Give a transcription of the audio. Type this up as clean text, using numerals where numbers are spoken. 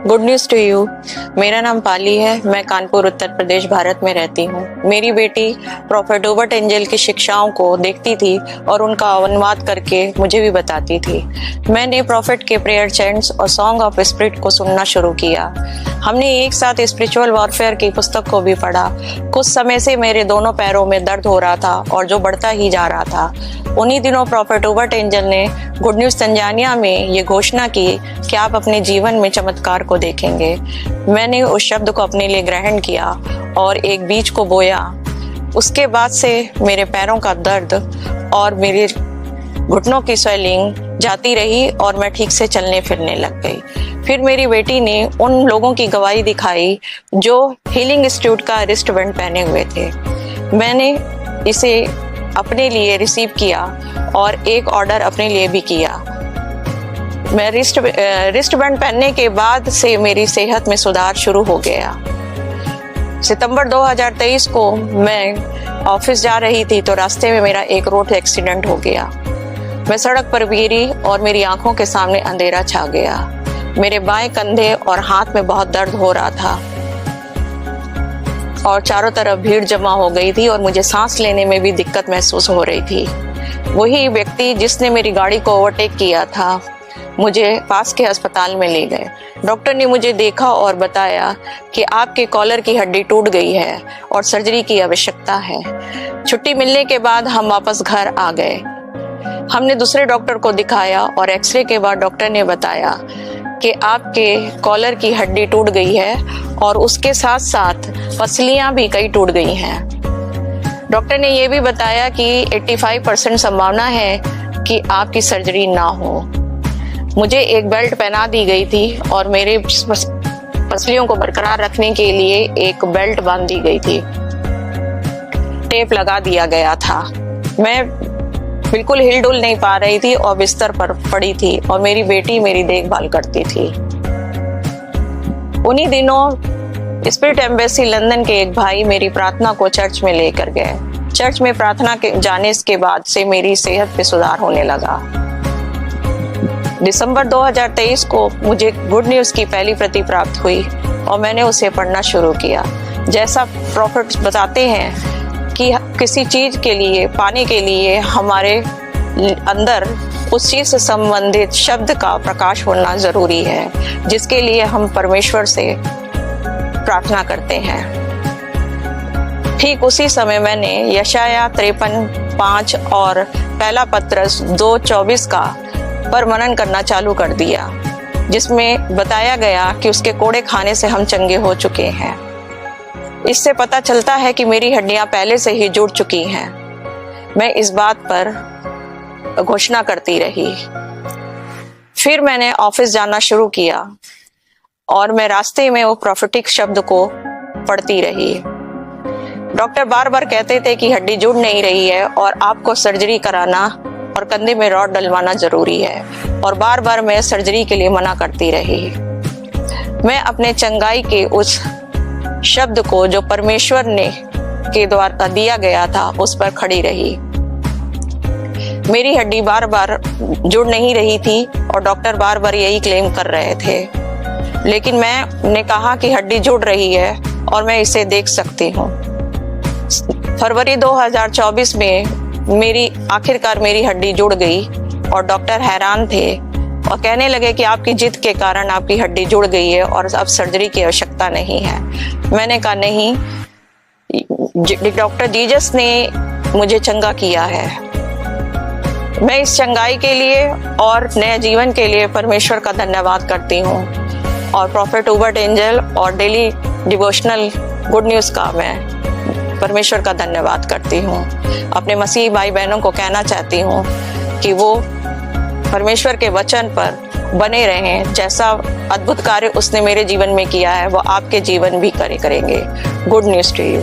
Good news to you. मेरा नाम पाली है। मैं कानपुर उत्तर प्रदेश भारत में रहती हूँ। मेरी बेटी प्रॉफेट हूबर्ट एंजल की शिक्षाओं को देखती थी और उनका अनुवाद करके मुझे भी बताती थी। मैंने प्रॉफेट के प्रेयर चैंट्स और सॉन्ग ऑफ स्पिरिट को सुनना शुरू किया। हमने एक साथ स्पिरिचुअल वॉरफेयर की पुस्तक को भी पढ़ा। कुछ समय से मेरे दोनों पैरों में दर्द हो रहा था और जो बढ़ता ही जा रहा था। उन्हीं दिनों प्रॉफेट हूबर्ट एंजल ने गुड न्यूज़ तंजानिया में ये घोषणा की कि आप अपने जीवन में चमत्कार को देखेंगे। मैंने उस शब्द को अपने लिए ग्रहण किया और एक बीज को बोया। उसके बाद से मेरे पैरों का दर्द और मेरे घुटनों की स्वेलिंग जाती रही और मैं ठीक से चलने फिरने लग गई। फिर मेरी बेटी ने उन लोगों की गवाही दिखाई जो हीलिंग इंस्टीट्यूट का रिस्ट बैंड पहने हुए थे। मैंने इसे अपने लिए रिसीव किया और एक ऑर्डर अपने लिए भी किया। मैं रिस्ट बैंड पहनने के बाद से मेरी सेहत में सुधार शुरू हो गया। सितंबर 2023 को मैं ऑफिस जा रही थी तो रास्ते में मेरा एक रोड एक्सीडेंट हो गया। मैं सड़क पर गिरी और मेरी आंखों के सामने अंधेरा छा गया। मेरे बाएं कंधे और हाथ में बहुत दर्द हो रहा था और चारों तरफ भीड़ जमा हो गई थी और मुझे सांस लेने में भी दिक्कत महसूस हो रही थी। वही व्यक्ति जिसने मेरी गाड़ी को ओवरटेक किया था मुझे पास के अस्पताल में ले गए। डॉक्टर ने मुझे देखा और बताया कि आपके कॉलर की हड्डी टूट गई है और सर्जरी की आवश्यकता है। छुट्टी मिलने के बाद हम वापस घर आ गए। हमने दूसरे डॉक्टर को दिखाया और एक्सरे के बाद डॉक्टर ने बताया कि आपके कॉलर की हड्डी टूट गई है और उसके साथ साथ पसलियां भी कई टूट गई हैं। डॉक्टर ने यह भी बताया कि 85% संभावना है कि आपकी सर्जरी ना हो। मुझे एक बेल्ट पहना दी गई थी और मेरे पसलियों को बरकरार रखने के लिए एक बेल्ट बांध दी गई थी। टेप लगा दिया गया था। मैं बिल्कुल हिलडुल नहीं पा रही थी और बिस्तर पर पड़ी थी और मेरी बेटी मेरी देखभाल करती थी। उन्हीं दिनों स्पिरिट एम्बेसी लंदन के एक भाई मेरी प्रार्थना को चर्च में लेकर गए। चर्च में प्रार्थना के जाने के बाद से मेरी सेहत में सुधार होने लगा। दिसंबर 2023 को मुझे गुड न्यूज़ की पहली प्रति प्राप्त हुई और मैंने उसे पढ़ना शुरू किया। जैसा प्रॉफिट बताते हैं कि किसी चीज के लिए पाने के लिए हमारे अंदर उस चीज से संबंधित शब्द का प्रकाश होना जरूरी है, जिसके लिए हम परमेश्वर से प्रार्थना करते हैं। ठीक उसी समय मैंने यशाया 53:5 और पहला पत्रस 2:24 का पर मनन करना चालू कर दिया, जिसमें बताया गया कि उसके कोड़े खाने से हम चंगे हो चुके हैं। इससे पता चलता है कि मेरी हड्डियां पहले से ही जुड़ चुकी हैं। मैं इस बात पर घोषणा करती रही। फिर मैंने ऑफिस जाना शुरू किया और मैं रास्ते में वो प्रॉफिटिक शब्द को पढ़ती रही। डॉक्टर बार बार कहते थे कि हड्डी जुड़ नहीं रही है और आपको सर्जरी कराना और कंधे में रॉड डलवाना जरूरी है, और बार बार मैं सर्जरी के लिए मना करती रही। मैं अपने चंगाई के उस शब्द को जो परमेश्वर ने के द्वारा दिया गया था उस पर खड़ी रही। मेरी हड्डी बार बार जुड़ नहीं रही थी और डॉक्टर बार बार यही क्लेम कर रहे थे, लेकिन मैंने कहा कि हड्डी जुड़ रही है और मैं इसे देख सकती हूँ। फरवरी 2024 में आखिरकार मेरी हड्डी जुड़ गई और डॉक्टर हैरान थे और कहने लगे कि आपकी जिद के कारण आपकी हड्डी जुड़ गई है और अब सर्जरी की आवश्यकता नहीं है। मैंने कहा नहीं, डॉक्टर जीसस ने मुझे चंगा किया है। मैं इस चंगाई के लिए और नए जीवन के लिए परमेश्वर का धन्यवाद करती हूँ और प्रॉफेट हूबर्ट एंजल और डेली डिवोशनल गुड न्यूज़ का मैं परमेश्वर का धन्यवाद करती हूँ। अपने मसीही भाई बहनों को कहना चाहती हूँ कि वो परमेश्वर के वचन पर बने रहें। जैसा अद्भुत कार्य उसने मेरे जीवन में किया है वो आपके जीवन भी करेंगे। Good news to you.